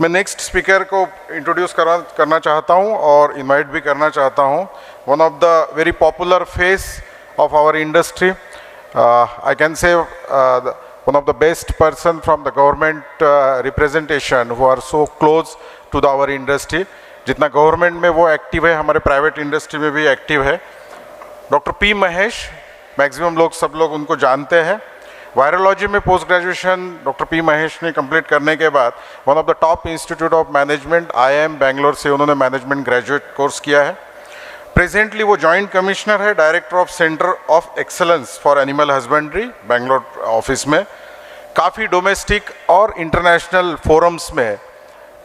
मैं next speaker को introduce करना चाहता हूं और इनवाइट भी करना चाहता हूं। One of the very popular face of our industry, I can say one of the best person from the government representation who are so close to the our industry। जितना government में वो active है, हमारे private industry में भी active है। Doctor P Mahesh, maximum लोग सब लोग उनको जानते हैं। वायरोलॉजी में post graduation doctor P Mahesh ने कंप्लीट करने के बाद one of the top institute of management IIM Bangalore से उन्होंने मैनेजमेंट ग्रेजुएट कोर्स किया है। प्रेजेंटली वो जॉइंट कमिश्नर है, director of centre of excellence for animal husbandry Bangalore office में। काफ़ी डोमेस्टिक और इंटरनेशनल फोरम्स में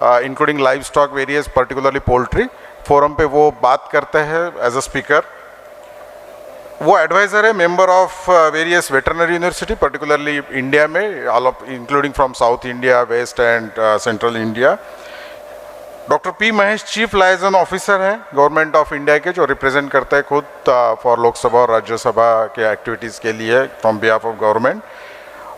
including live stock various particularly poultry forum पे वो बात करते हैं एज अ स्पीकर। वो एडवाइज़र है, member of various veterinary university particularly India में, all of including from south India, west and central India. Doctor P Mahesh chief liaison officer हैं government of India के, जो रिप्रेजेंट करते हैं खुद फॉर लोकसभा और राज्यसभा के एक्टिविटीज़ के लिए फ्रॉम बिहाफ ऑफ गवर्नमेंट।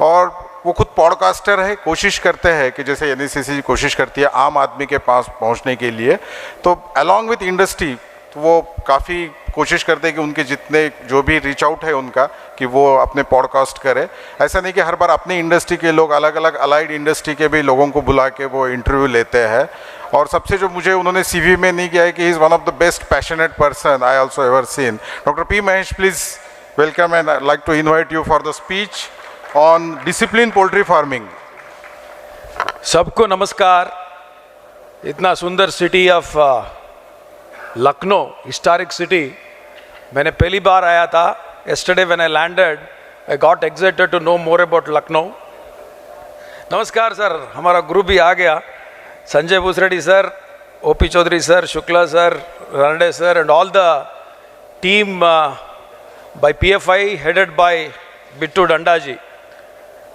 और वो खुद पॉडकास्टर है, कोशिश करते हैं कि जैसे NSCC कोशिश करती है आम आदमी के पास पहुंचने के लिए, तो अलॉन्ग विथ इंडस्ट्री तो वो काफ़ी कोशिश करते हैं कि उनके जितने जो भी रीच आउट है उनका कि वो अपने पॉडकास्ट करें। ऐसा नहीं कि हर बार अपनी इंडस्ट्री के लोग, अलग अलग अलाइड इंडस्ट्री के भी लोगों को बुला के वो इंटरव्यू लेते हैं। और सबसे जो मुझे उन्होंने CV में नहीं किया है कि he is one of the best passionate person I also ever seen. Doctor P Mahesh, please welcome and I like to invite you for the speech on discipline poultry farming. सबको नमस्कार। इतना सुंदर city of Lucknow, historic city, मैंने पहली बार आया था। yesterday when I landed, I got excited to know more about Lucknow. नमस्कार sir, हमारा ग्रुप भी आ गया। Sanjay Bhusreddy sir, OP Chaudhary sir, Shukla sir, Ranade sir and all the team by PFI headed by Bittu Danda ji.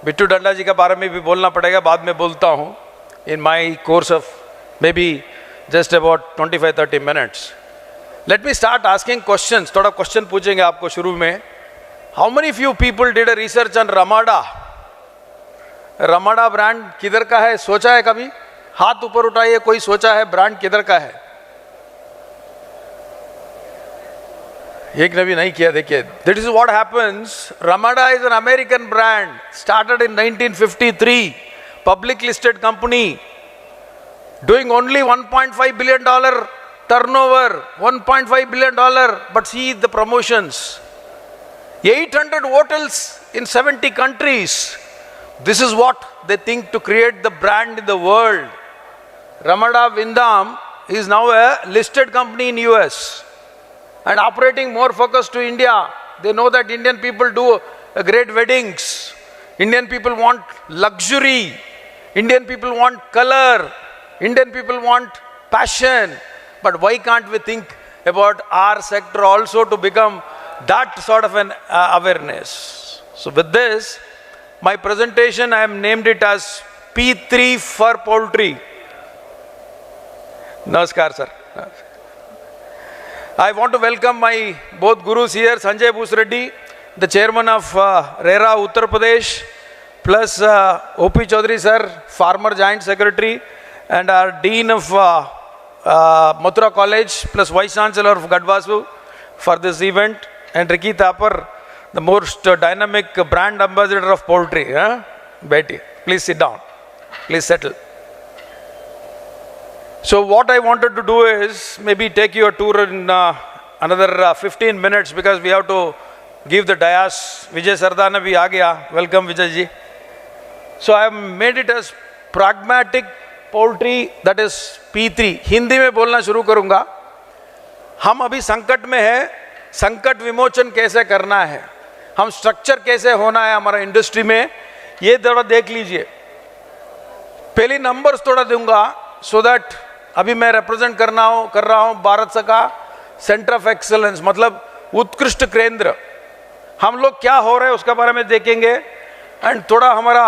Bittu Danda जी के बारे में भी बोलना पड़ेगा, बाद में बोलता हूँ in my course of maybe just about 25-30 minutes. Let me start asking questions. थोड़ा क्वेश्चन पूछेंगे आपको शुरू में। How many few people did a research on Ramada? Ramada brand किधर का है, सोचा है कभी? हाथ ऊपर उठाइए, कोई सोचा है ब्रांड किधर का है? एक ने भी नहीं किया। देखिए, this is what happens. Ramada is an American brand, started in 1953, public listed company, doing only $1.5 billion turnover, $1.5 billion, but see the promotions. 800 hotels in 70 countries. This is what they think to create the brand in the world. Ramada Vindham is now a listed company in US and operating more focused to India. They know that Indian people do great weddings. Indian people want luxury. Indian people want color. Indian people want passion, but why can't we think about our sector also to become that sort of an awareness? So with this, my presentation, I have named it as P3 for poultry. Namaskar sir. I want to welcome my both gurus here, Sanjay Bhusreddy, the chairman of RERA Uttar Pradesh, plus OP Chaudhary sir, former joint secretary, and our Dean of Mathura College plus Vice Chancellor of Gadwasu for this event, and Ricky Thapar, the most dynamic brand ambassador of poultry. Betty, please sit down. Please settle. So what I wanted to do is maybe take you a tour in another 15 minutes because we have to give the dais. Vijay Sardana bhi aa gaya. Welcome Vijay ji. So I have made it as pragmatic poultry, that is P3। Hindi में बोलना शुरू करूंगा। हम अभी संकट में है, संकट विमोचन कैसे करना है, हम स्ट्रक्चर कैसे होना है हमारा इंडस्ट्री में, ये थोड़ा देख लीजिए। पहले नंबर्स थोड़ा दूंगा सो दैट अभी मैं रिप्रेजेंट कर रहा हूँ भारत का सेंटर ऑफ एक्सलेंस, मतलब उत्कृष्ट केंद्र। हम लोग क्या हो रहे हैं उसके बारे में देखेंगे एंड थोड़ा हमारा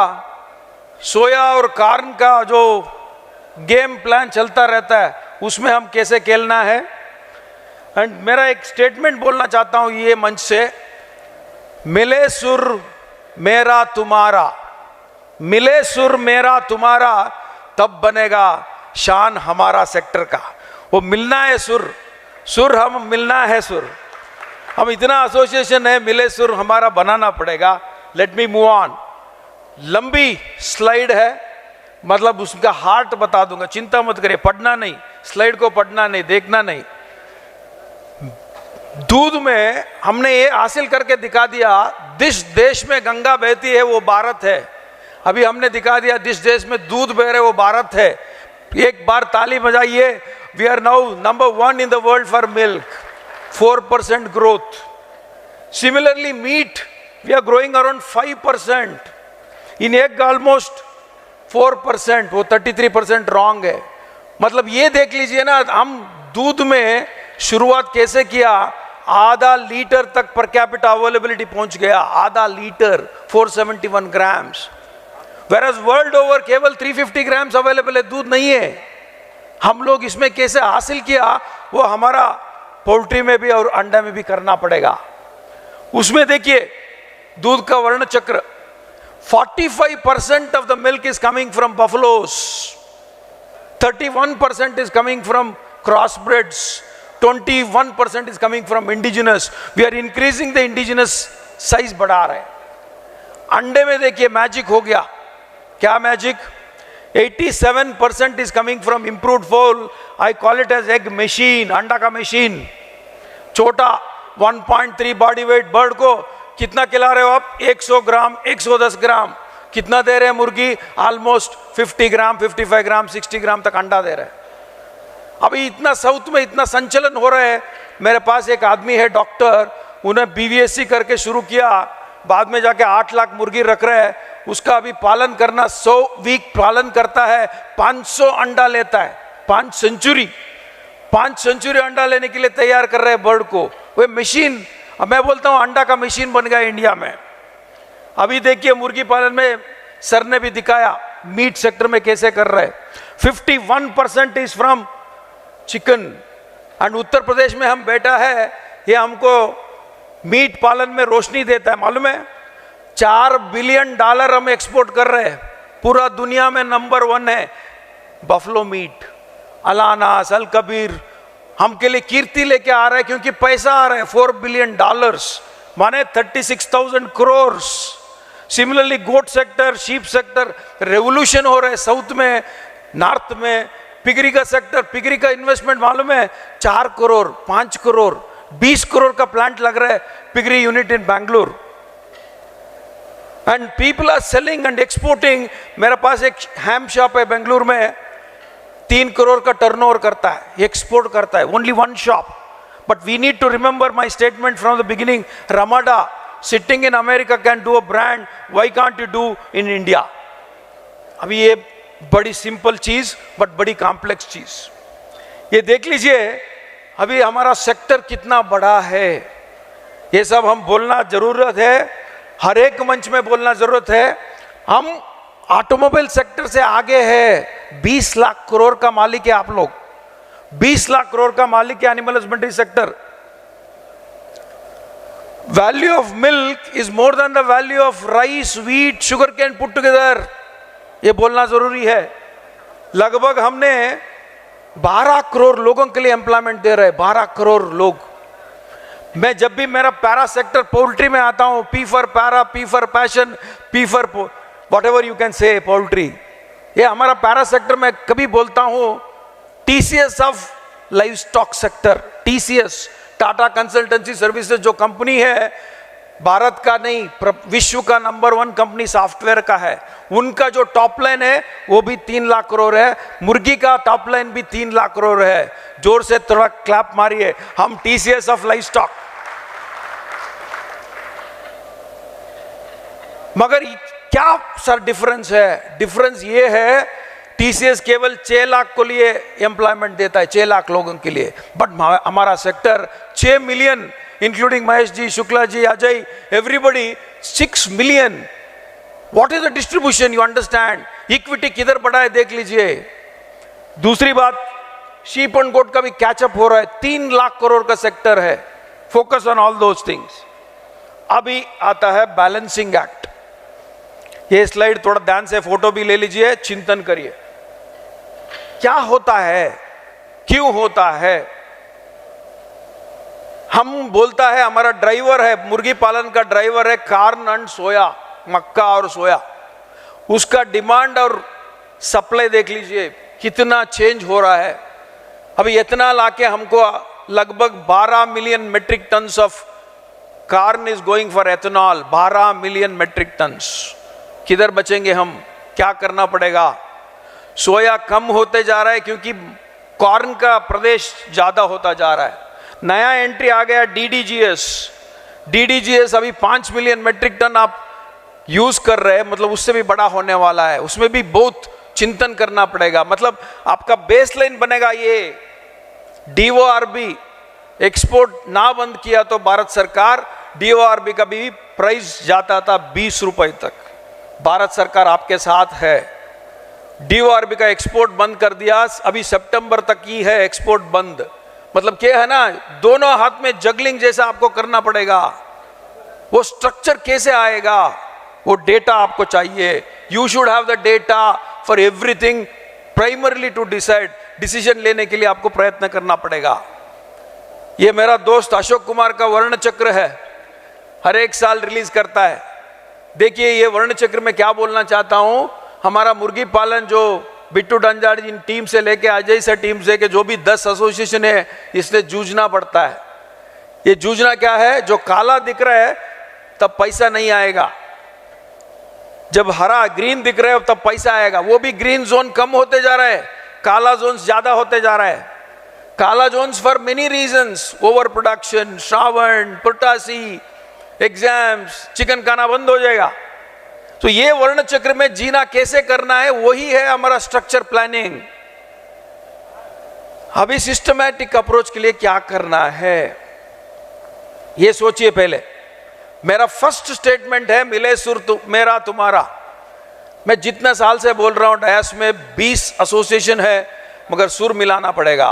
सोया और कार्न का जो गेम प्लान चलता रहता है उसमें हम कैसे खेलना है। एंड मेरा एक स्टेटमेंट बोलना चाहता हूं ये मंच से, मिले सुर मेरा तुम्हारा, मिले सुर मेरा तुम्हारा, तब बनेगा शान हमारा सेक्टर का। वो मिलना है सुर, सुर हम मिलना है सुर। हम इतना एसोसिएशन है, मिले सुर हमारा बनाना पड़ेगा। Let me move on. लंबी स्लाइड है, मतलब उसका हार्ट बता दूंगा, चिंता मत करिए, पढ़ना नहीं, स्लाइड को पढ़ना नहीं, देखना नहीं। दूध में हमने ये हासिल करके दिखा दिया, जिस देश में गंगा बहती है वो भारत है। अभी हमने दिखा दिया जिस देश में दूध बह रहे वो भारत है। एक बार ताली बजाइए। We are now number 1 in the world for milk, 4% growth. Similarly meat we are growing around 5%, in egg almost 4%, वो 33% रॉन्ग है। मतलब ये देख लीजिए ना, हम दूध में शुरुआत कैसे किया, आधा लीटर तक पर कैपिटा अवेलेबिलिटी पहुंच गया, आधा litre 471 grams. Whereas world over केवल 350 ग्राम्स अवेलेबल है, दूध नहीं है। हम लोग इसमें कैसे हासिल किया, वो हमारा पोल्ट्री में भी और अंडा में भी करना पड़ेगा। उसमें देखिए दूध का वर्ण चक्र, 45% of the milk is coming from buffaloes, 31% is coming from crossbreds, 21% is coming from indigenous. We are increasing the indigenous size बढ़ा रहे हैं। अंडे में देखिए मैजिक हो गया। क्या magic? 87% is coming from improved foal. I call it as egg machine, अंडा का मशीन। छोटा 1.3 बॉडी वेट बर्ड को कितना खिला रहे हो आप? 100 ग्राम, 110 ग्राम। कितना दे रहे हैं मुर्गी? ऑलमोस्ट 50 ग्राम, 55 ग्राम, 60 ग्राम तक अंडा दे रहे हैं। अभी इतना साउथ में इतना संचलन हो रहा है। मेरे पास एक आदमी है डॉक्टर, उन्हें BVSC करके शुरू किया, बाद में जाके 8 लाख मुर्गी रख रहे हैं। उसका अभी पालन करना 100 वीक पालन करता है, 500 अंडा लेता है, 5 सेंचुरी अंडा लेने के लिए तैयार कर रहे हैं बर्ड को। वो मशीन, मैं बोलता हूं अंडा का मशीन बन गया इंडिया में। अभी देखिए मुर्गी पालन में सर ने भी दिखाया मीट सेक्टर में कैसे कर रहे हैं। 51% is from chicken. And Uttar Pradesh में हम बैठा है, ये हमको मीट पालन में रोशनी देता है। मालूम है $4 बिलियन हम एक्सपोर्ट कर रहे हैं, पूरा दुनिया में नंबर 1 है बफलो मीट। अलानास, अल कबीर हम के लिए कीर्ति लेके आ रहा है, क्योंकि पैसा आ रहा है। $4 बिलियन माने 36,000 करोड़। सिमिलरली गोट सेक्टर, शीप सेक्टर रेवोल्यूशन हो रहा है साउथ में, नॉर्थ में। पिगरी का सेक्टर, पिगरी का इन्वेस्टमेंट मालूम है 4 करोड़, 5 करोड़, 20 करोड़ का प्लांट लग रहा है piggery unit in Bangalore. And people are selling and exporting. मेरे पास एक हैम शॉप है बेंगलुरु में, 3 करोड़ का टर्नओवर करता है, एक्सपोर्ट करता है, only 1 shop. But we need to remember my statement from the beginning, Ramada sitting in America can do a brand, why can't you do in India? अभी ये बड़ी सिंपल चीज बट बड़ी कॉम्प्लेक्स चीज। ये देख लीजिए अभी हमारा सेक्टर कितना बड़ा है। ये सब हम बोलना जरूरत है, हर एक मंच में बोलना जरूरत है। हम ऑटोमोबाइल सेक्टर से आगे है, 20 लाख करोड़ का मालिक है आप लोग, 20 लाख करोड़ का मालिक है animal husbandry sector. Value of milk is more than the value of rice, wheat, sugar cane put together. ये बोलना जरूरी है। लगभग हमने 12 करोड़ लोगों के लिए एम्प्लॉयमेंट दे रहे हैं, 12 करोड़ लोग। मैं जब भी मेरा पैरा सेक्टर पोल्ट्री में आता हूं, P for para, P for passion, P for what ever you can say poultry, ये हमारा पैरा सेक्टर में कभी बोलता हूं TCS of live stock sector. TCS Tata consultancy services जो कंपनी है, भारत का नहीं विश्व का नंबर 1 कंपनी सॉफ्टवेयर का है। उनका जो टॉप लाइन है वो भी 3 लाख करोड़ है, मुर्गी का टॉप लाइन भी 3 लाख करोड़ है। जोर से थोड़ा क्लैप मारिए, हम TCS ऑफ लाइव स्टॉक। मगर क्या सर डिफरेंस है? डिफरेंस ये है TCS केवल 6 लाख को लिए एम्प्लॉयमेंट देता है, 6 लाख लोगों के लिए, बट हमारा sector 6 million, including Mahesh ji, Shukla ji, Ajay, everybody 6 million. What is the distribution? You understand? Equity किधर बढ़ा है देख लीजिए। दूसरी बात, शीप एंड गोट का भी कैचअप हो रहा है, 3 लाख करोड़ का सेक्टर है। Focus on all those things. अभी आता है बैलेंसिंग एक्ट। ये स्लाइड थोड़ा ध्यान से फोटो भी ले लीजिए, चिंतन करिए। क्या होता है, क्यों होता है? हम बोलता है हमारा ड्राइवर है, मुर्गी पालन का ड्राइवर है कार्न एंड सोया, मक्का और सोया, उसका डिमांड और सप्लाई देख लीजिए कितना चेंज हो रहा है। अभी इतना लाके हमको लगभग 12 million metric tons of corn is going for ethanol, 12 million metric tons. किधर बचेंगे हम? क्या करना पड़ेगा? सोया कम होते जा रहा है क्योंकि कॉर्न का प्रदेश ज्यादा होता जा रहा है। नया एंट्री आ गया डीडीजीएस। डीडीजीएस अभी 5 मिलियन मेट्रिक टन आप यूज कर रहे हैं, मतलब उससे भी बड़ा होने वाला है। उसमें भी बहुत चिंतन करना पड़ेगा। मतलब आपका बेसलाइन बनेगा ये डीओआरबी। एक्सपोर्ट ना बंद किया तो भारत सरकार, डीओआरबी का भी प्राइस जाता था 20 रुपए तक। भारत सरकार आपके साथ है। डीओआरबी का एक्सपोर्ट बंद कर दिया, अभी सितंबर तक ही है एक्सपोर्ट बंद। मतलब क्या है ना, दोनों हाथ में जगलिंग जैसा आपको करना पड़ेगा। वो स्ट्रक्चर कैसे आएगा? वो डेटा आपको चाहिए। You should have the data for everything, primarily to decide. Decision लेने के लिए आपको प्रयत्न करना पड़ेगा। ये मेरा दोस्त अशोक कुमार का वर्ण चक्र है, हर एक साल रिलीज करता है। देखिए ये वर्ण चक्र में क्या बोलना चाहता हूं। हमारा मुर्गी पालन जो बिट्टू डंजाड़ जी टीम से लेके अजय से टीम से, के जो भी 10 एसोसिएशन है, इसलिए जूझना पड़ता है। ये जूझना क्या है? जो काला दिख रहा है तब पैसा नहीं आएगा, जब हरा ग्रीन दिख रहा है तब पैसा आएगा। वो भी ग्रीन जोन कम होते जा रहा है, काला जोन ज्यादा होते जा रहा है। काला जोन्स for many reasons, over production, Shravan, पोटासी, एग्जाम्स, चिकन खाना बंद हो जाएगा। तो ये वर्ण चक्र में जीना कैसे करना है, वही है हमारा स्ट्रक्चर प्लानिंग। अभी सिस्टमैटिक अप्रोच के लिए क्या करना है ये सोचिए पहले। मेरा फर्स्ट स्टेटमेंट है मिले सुर मेरा तुम्हारा। मैं जितना साल से बोल रहा हूं डयास में 20 एसोसिएशन है, मगर सुर मिलाना पड़ेगा।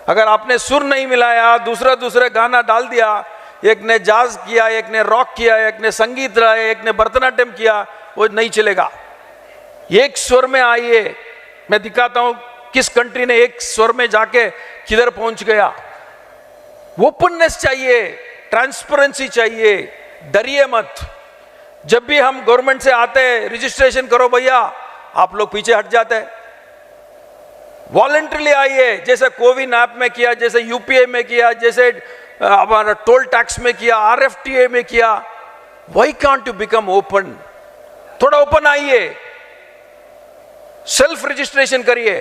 अगर आपने सुर नहीं मिलाया, दूसरा गाना डाल दिया, एक ने जाज किया, एक ने रॉक किया, एक ने संगीत रहा, एक ने भरतनाट्यम किया, वो नहीं चलेगा। एक स्वर में आइए, मैं दिखाता हूं किस कंट्री ने एक स्वर में जाके किधर पहुंच गया। ओपननेस चाहिए, ट्रांसपेरेंसी चाहिए, डरिए मत। जब भी हम गवर्नमेंट से आते हैं रजिस्ट्रेशन करो भैया, आप लोग पीछे हट जाते हैं। वॉलंटरली आइए, जैसे कोविन ऐप में किया, जैसे यूपीआई में किया, जैसे हमारा टोल टैक्स में किया, आरएफटीए में किया। Why can't you become open? थोड़ा ओपन आइए, सेल्फ रजिस्ट्रेशन करिए।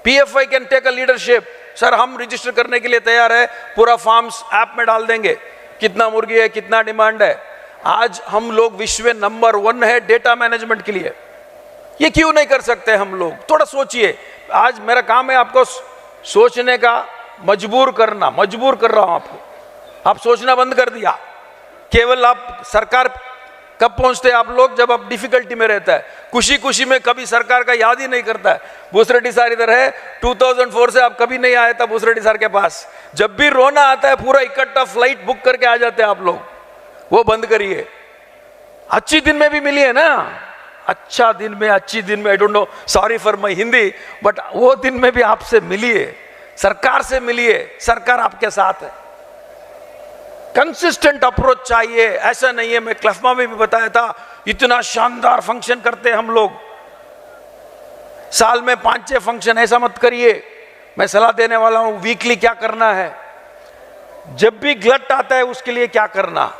PFI can take a leadership. Sir हम रजिस्टर करने के लिए तैयार है, पूरा फॉर्म्स ऐप में डाल देंगे, कितना मुर्गी है, कितना डिमांड है। आज हम लोग विश्व नंबर 1 है डेटा मैनेजमेंट के लिए। ये क्यों नहीं कर सकते हम लोग? थोड़ा सोचिए। आज मेरा काम है आपको सोचने का, मजबूर करना। मजबूर कर रहा हूं आपको। आप सोचना बंद कर दिया। केवल आप सरकार कब पहुंचते हैं आप लोग? जब आप डिफिकल्टी में रहता है। खुशी खुशी में कभी सरकार का याद ही नहीं करता है। भूसरेड्डी सर इधर है, 2004 से आप कभी नहीं आए था भूसरेड्डी सर के पास। जब भी रोना आता है पूरा इकट्ठा फ्लाइट बुक करके आ जाते हैं आप लोग। वो बंद करिए। अच्छी दिन में भी मिली है ना, अच्छा दिन में, अच्छी दिन में, I don't know, sorry for my Hindi, but वो दिन में भी आपसे मिलिए, सरकार से मिलिए। सरकार आपके साथ है। कंसिस्टेंट अप्रोच चाहिए। ऐसा नहीं है, मैं क्लफमा में भी बताया था, इतना शानदार फंक्शन करते हैं हम लोग, साल में 5-6 फंक्शन। ऐसा मत करिए। मैं सलाह देने वाला हूं, वीकली क्या करना है, जब भी ग्लट आता है उसके लिए क्या करना।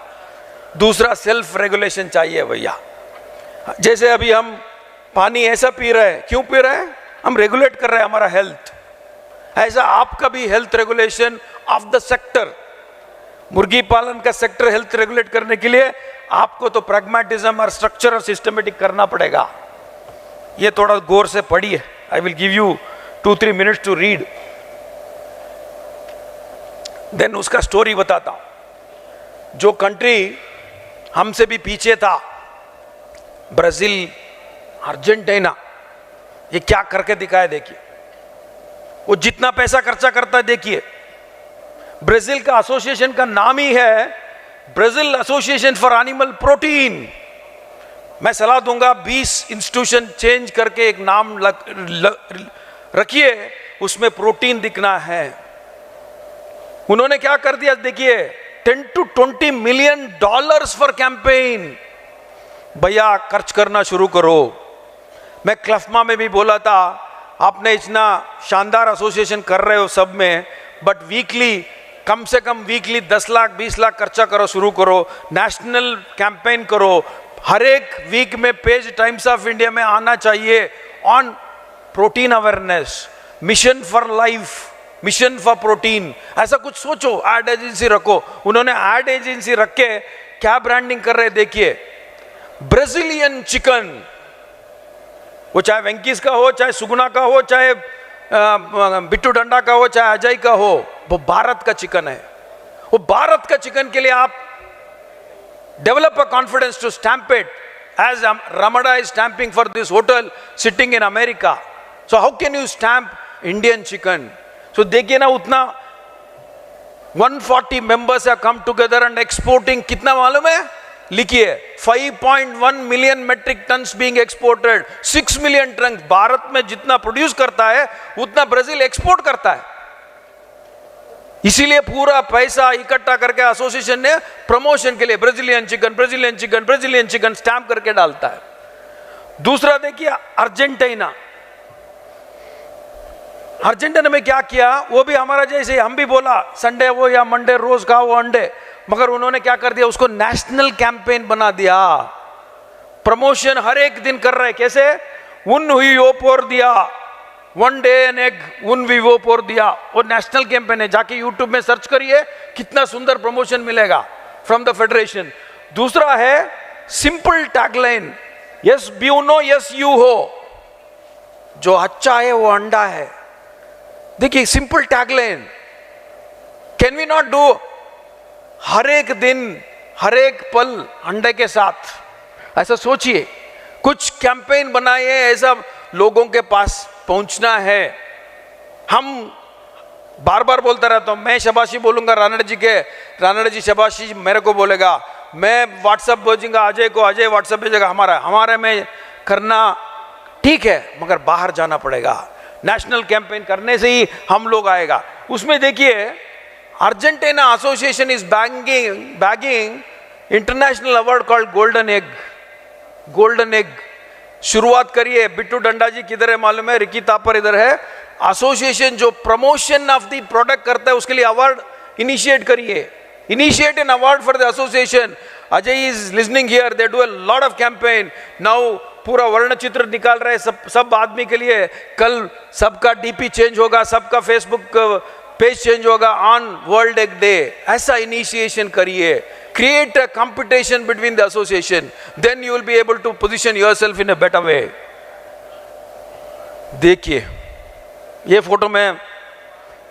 दूसरा सेल्फ रेगुलेशन चाहिए भैया। जैसे अभी हम पानी ऐसा पी रहे हैं, क्यों पी रहे हैं? हम रेगुलेट कर रहे हैं हमारा हेल्थ। ऐसा आपका भी health regulation of the sector, मुर्गी पालन का सेक्टर हेल्थ रेगुलेट करने के लिए आपको तो प्रैग्मेटिज्म और स्ट्रक्चर और सिस्टमेटिक करना पड़ेगा। ये थोड़ा गौर से पढ़िए। I will give you 2-3 minutes to read, then उसका स्टोरी बताता हूं। जो कंट्री हमसे भी पीछे था, ब्राजील, अर्जेंटीना, ये क्या करके दिखाया देखिए। वो जितना पैसा खर्चा करता है देखिए। ब्राजील का एसोसिएशन का नाम ही है Brazil association for animal protein. मैं सलाह दूंगा 20 इंस्टीट्यूशन चेंज करके एक नाम रखिए, उसमें प्रोटीन दिखना है। उन्होंने क्या कर दिया देखिए, 10 to 20 million dollars for campaign. भैया खर्च करना शुरू करो। मैं क्लफमा में भी बोला था, आपने इतना शानदार एसोसिएशन कर रहे हो सब में, बट वीकली, कम से कम वीकली 10 लाख 20 लाख खर्चा करो, शुरू करो, नेशनल कैंपेन करो। हर एक वीक में पेज टाइम्स ऑफ इंडिया में आना चाहिए on protein awareness, mission for life, mission for protein, ऐसा कुछ सोचो। एड एजेंसी रखो। उन्होंने एड एजेंसी रख के क्या ब्रांडिंग कर रहे देखिए, ब्राजीलियन चिकन, वो चाहे वेंकीस का हो, चाहे सुगुना का हो, चाहे बिट्टू डंडा का हो, चाहे अजय का हो, वो भारत का चिकन है। वो भारत का चिकन के लिए आप develop a confidence to stamp it as Ramada is stamping for this hotel sitting in America. So how can you stamp Indian chicken? So देखिए ना, उतना 140 members have come together and exporting कितना मालूम है? लिखिए 5.1 million metric tons being exported, 6 million ton. Bharat में जितना produce करता है उतना ब्राजील एक्सपोर्ट करता है। इसीलिए पूरा पैसा इकट्ठा करके एसोसिएशन ने प्रमोशन के लिए Brazilian chicken, Brazilian chicken, Brazilian chicken stamp करके डालता है। दूसरा देखिए, अर्जेंटीना। अर्जेंटीना में क्या किया, वो भी हमारा जैसे, हम भी बोला संडे वो या मंडे रोज खाओ वो अंडे, मगर उन्होंने क्या कर दिया, उसको नेशनल कैंपेन बना दिया। प्रमोशन हर एक दिन कर रहे। कैसे? उन हुई वो पोर दिया, वन डे एन एग उन विवो पोर दिया। वो नेशनल कैंपेन है, जाके यूट्यूब में सर्च करिए, कितना सुंदर प्रमोशन मिलेगा फ्रॉम द फेडरेशन। दूसरा है सिंपल टैगलाइन, यस ब्यूनो यस यू हो, जो अच्छा है वो अंडा है। देखिए simple tagline, can we not do हर एक दिन हर एक पल अंडे के साथ? ऐसा सोचिए, कुछ कैंपेन बनाइए, ऐसा लोगों के पास पहुंचना है। हम बार बार बोलता रहता हूं, मैं शाबाशी बोलूंगा रानड़े जी के, रानड़े जी शाबाशी मेरे को बोलेगा, मैं व्हाट्सएप भेजूंगा अजय को, अजय व्हाट्सएप भेजेगा, हमारे में करना ठीक है, मगर बाहर जाना पड़ेगा। नेशनल कैंपेन करने से ही हम लोग आएगा। उसमें देखिए, Argentina association is bagging international award called golden egg. Golden egg शुरुआत करिए। बिट्टू डंडा जी किधर है मालूम है? रिकी तापर इधर है। एसोसिएशन जो प्रमोशन ऑफ द प्रोडक्ट करता है उसके लिए अवार्ड इनिशिएट करिए। Initiate an award for the association. Ajay is listening here, they do a lot of campaign now. पूरा वर्ण चित्र निकाल रहे सब आदमी के लिए। कल सबका डीपी चेंज होगा, सबका फेसबुक पेज चेंज होगा ऑन वर्ल्ड एग डे। ऐसा इनिशिएशन करिए। Create a competition between the association, then you will be able to position yourself in a better way. देखिए ये फोटो में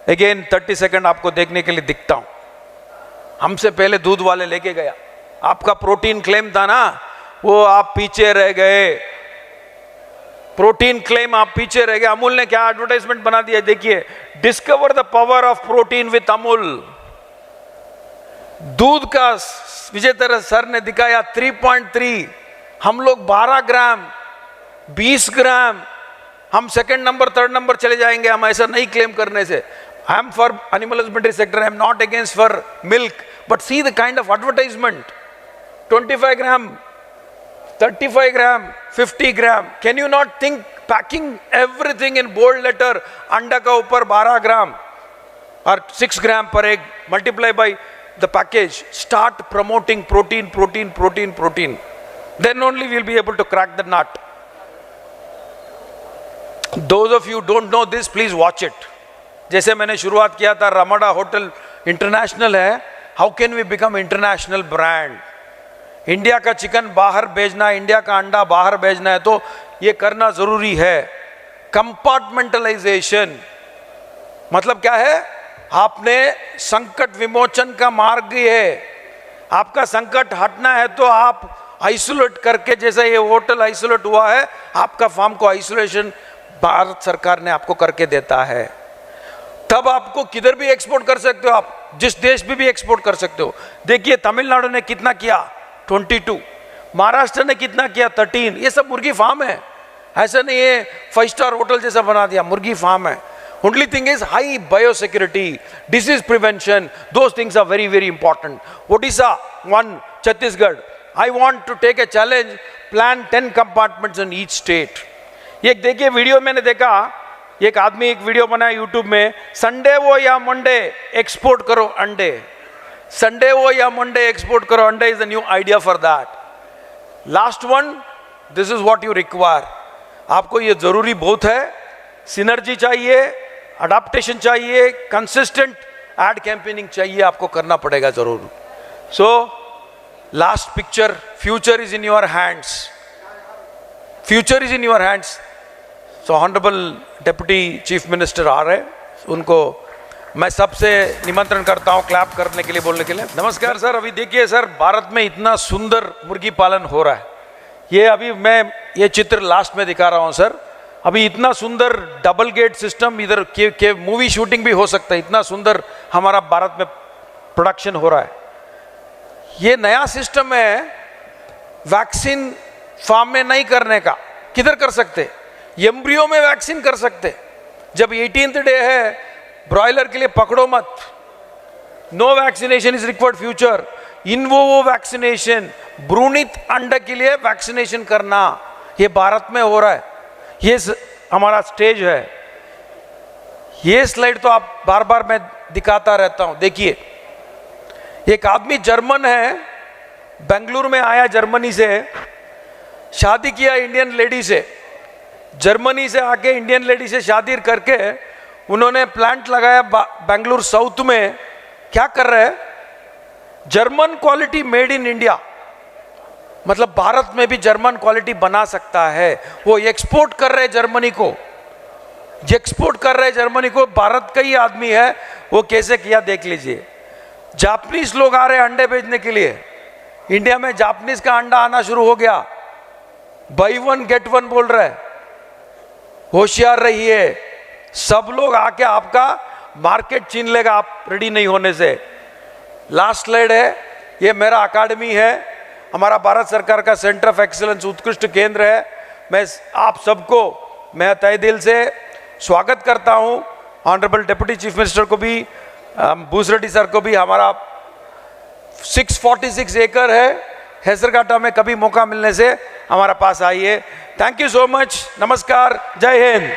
अगेन 30 सेकंड आपको देखने के लिए दिखता हूं। हमसे पहले दूध वाले लेके गया, आपका प्रोटीन क्लेम था ना, वो आप पीछे रह गए। प्रोटीन क्लेम आप पीछे रह गए। अमूल ने क्या एडवर्टाइजमेंट बना दिया देखिए, discover the power of protein with Amul. दूध का विजय तरह सर ने दिखाया 3.3, हम लोग 12 ग्राम 20 ग्राम, हम सेकंड नंबर थर्ड नंबर चले जाएंगे। हम ऐसा नहीं क्लेम करने से। I am for animal husbandry sector, I am not against for milk, but see the kind of advertisement. 25 gram 35 gram 50 gram. Can you not think packing everything in bold letter? अंडा का ऊपर 12 gram और 6 gram पर egg, multiply by the package. Start promoting protein, protein, protein, protein. Then only we'll be able to crack the nut. Those of you who don't know this, please watch it. जैसे मैंने शुरुआत किया था, Ramada hotel international है। How can we become international brand? India का chicken बाहर भेजना, India का अंडा बाहर भेजना है, तो ये करना जरूरी है। कंपार्टमेंटलाइजेशन मतलब क्या है? आपने संकट विमोचन का मार्ग है। आपका संकट हटना है तो आप आइसोलेट करके, जैसे ये होटल आइसोलेट हुआ है, आपका फार्म को आइसोलेशन भारत सरकार ने आपको करके देता है। तब आपको किधर भी एक्सपोर्ट कर सकते हो, आप जिस देश में भी एक्सपोर्ट कर सकते हो। देखिए तमिलनाडु ने कितना किया, 22। महाराष्ट्र ने कितना किया, 13। ये सब मुर्गी फार्म है। ऐसा नहीं है 5 स्टार होटल जैसा बना दिया, मुर्गी फार्म है. Only thing is high biosecurity, disease prevention, those things are very, very important. Odisha, one, Chhattisgarh. I want to take a challenge, plan 10 compartments in each state. ये देखिए वीडियो मैंने देखा, एक आदमी एक वीडियो बनाया यूट्यूब में, संडे वो या मंडे एक्सपोर्ट करो अंडे. संडे वो या मंडे एक्सपोर्ट करो अंडे is the new idea for that. Last one, this is what you require. आपको ये जरूरी बहुत है. सिनर्जी चाहिए, अडाप्टेशन चाहिए, कंसिस्टेंट एड कैंपेनिंग चाहिए, आपको करना पड़ेगा जरूर. So last picture, future is in your hands. Future is in your hands. So honourable deputy chief minister आ रहे हैं, उनको मैं सबसे निमंत्रण करता हूं क्लैप करने के लिए, बोलने के लिए. नमस्कार सर. अभी देखिए सर, भारत में इतना सुंदर मुर्गी पालन हो रहा है. ये अभी मैं ये चित्र लास्ट में दिखा रहा हूं सर. अभी इतना सुंदर डबल गेट सिस्टम, इधर के मूवी शूटिंग भी हो सकता है, इतना सुंदर हमारा भारत में प्रोडक्शन हो रहा है. ये नया सिस्टम है वैक्सीन फार्म में नहीं करने का. किधर कर सकते? एम्ब्रियो में वैक्सीन कर सकते. जब 18th डे है, ब्रॉयलर के लिए पकड़ो मत. No vaccination is required future. In ovo vaccination, भ्रूणित अंडे के लिए वैक्सीनेशन करना, ये भारत में हो रहा है. ये हमारा स्टेज है. ये स्लाइड तो आप बार बार मैं दिखाता रहता हूं. देखिए, एक आदमी जर्मन है, बेंगलुरु में आया जर्मनी से, शादी किया इंडियन लेडी से. जर्मनी से आके इंडियन लेडी से शादी करके उन्होंने प्लांट लगाया बेंगलुरु साउथ में. क्या कर रहे हैं? German quality made in India. मतलब भारत में भी जर्मन क्वालिटी बना सकता है. वो एक्सपोर्ट कर रहे जर्मनी को, एक्सपोर्ट कर रहे जर्मनी को. भारत का ही आदमी है, वो कैसे किया देख लीजिए. जापानीज लोग आ रहे हैं अंडे बेचने के लिए. इंडिया में जापानीज का अंडा आना शुरू हो गया. बाई वन गेट वन बोल रहे हैं. होशियार रहिए, सब लोग आके आपका मार्केट छीन लेगा आप रेडी नहीं होने से. लास्ट स्लाइड है, ये मेरा अकादमी है, हमारा भारत सरकार का सेंटर ऑफ एक्सीलेंस उत्कृष्ट केंद्र है. मैं आप सबको मैं तहे दिल से स्वागत करता हूं. ऑनरेबल डिप्टी चीफ मिनिस्टर को भी, भूसरेड्डी सर को भी. हमारा 646 एकड़ है हेसरघाटा में. कभी मौका मिलने से हमारा पास आइए. Thank you so much. नमस्कार. जय हिंद.